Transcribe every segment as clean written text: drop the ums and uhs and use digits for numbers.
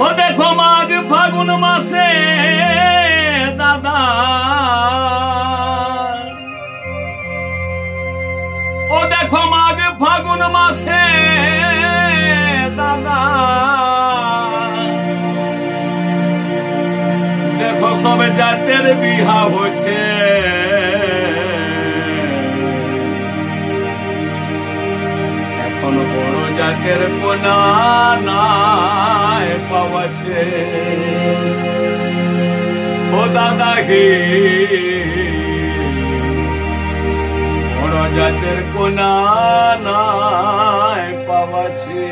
ও দেখো মাঘ ফাগুন মাসে দাদা, ও দেখো মাঘ ফাগুন মাসে দাদা, দেখো সব জাতের বিহা হচ্ছে, এখন বড় জাতের কোনা নাই পাওয়াছে। ও দাদা হে, বড় জাতের কোনা নাই পাওয়াছে।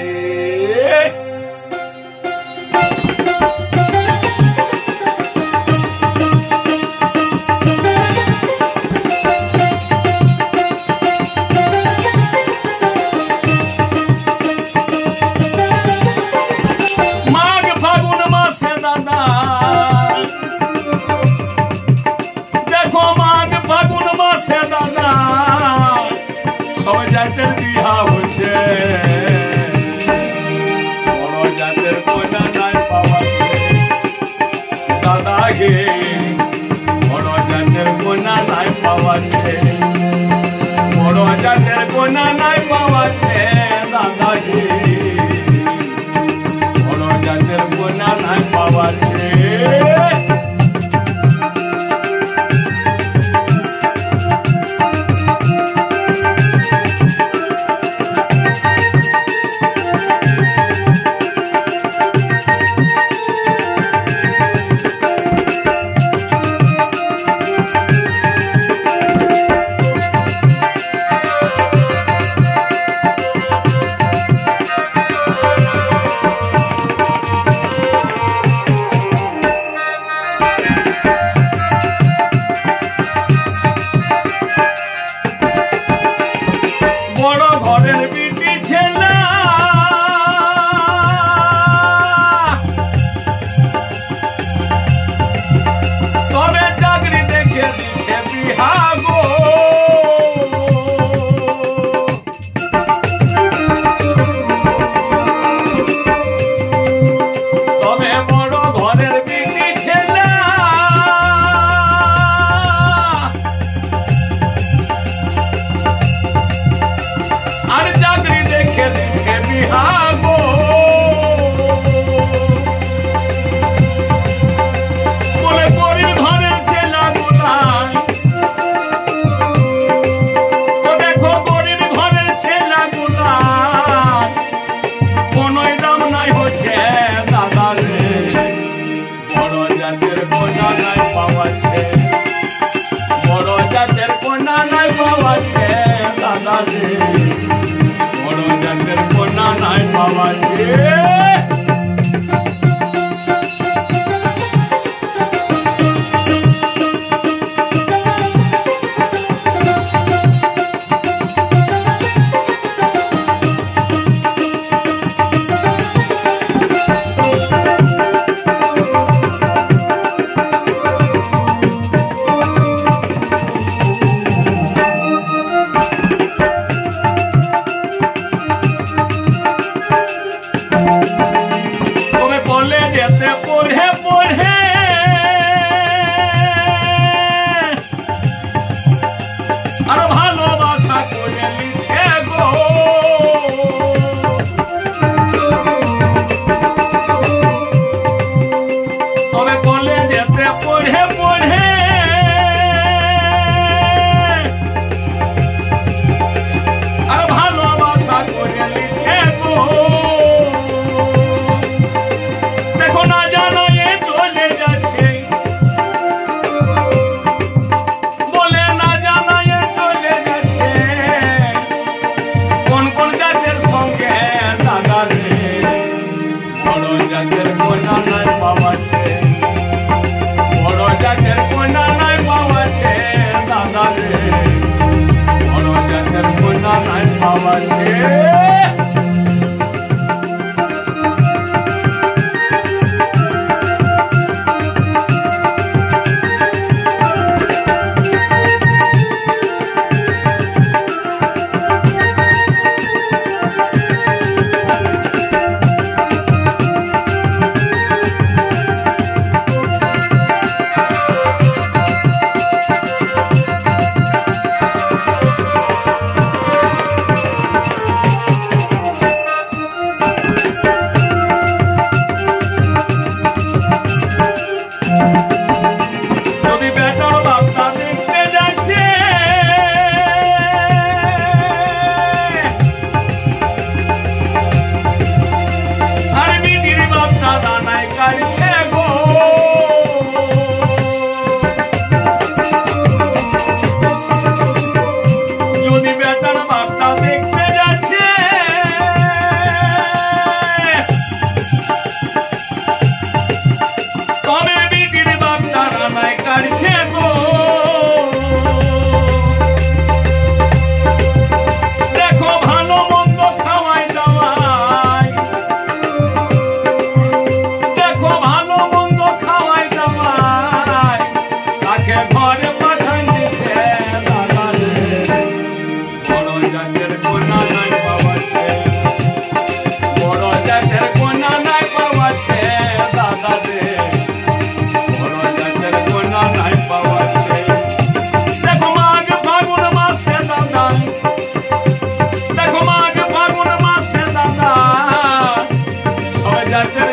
জাতের বিহা হচ্ছে, বড় জাতের কোনা নাই পাওয়াছে। দাদা গে, বড় জাতের কোনা নাই পাওয়াছে, বড় জাতের কোনা নাই পাওয়াছে। দাদা গে, বড় জাতের কোনা নাই পাওয়াছে। বড় জাতের কোনা নাই পাওয়াছে। কাটছে গো। যদি বেটার বাপটা দেখতে যাচ্ছে তবে বিটির বাপটা রানায় কাটছে গো। দেখো ভালো মন্দ খাওয়াই দাওয়াই, দেখো ভালো মন্দ খাওয়াই দাওয়াই তাকে ঘরে পাঠান দিচ্ছে দাদা রে। বড় জাতের কোনা নাই পাওয়াছে, বড় জাতের কোনা নাই পাওয়াছে দাদা রে। বড় জাতের কোনা নাই পাওয়াছে। দেখো মাঘ ফাগুন মাসে দাদা, দেখো মাঘ ফাগুন মাসে দাদা সব জাতের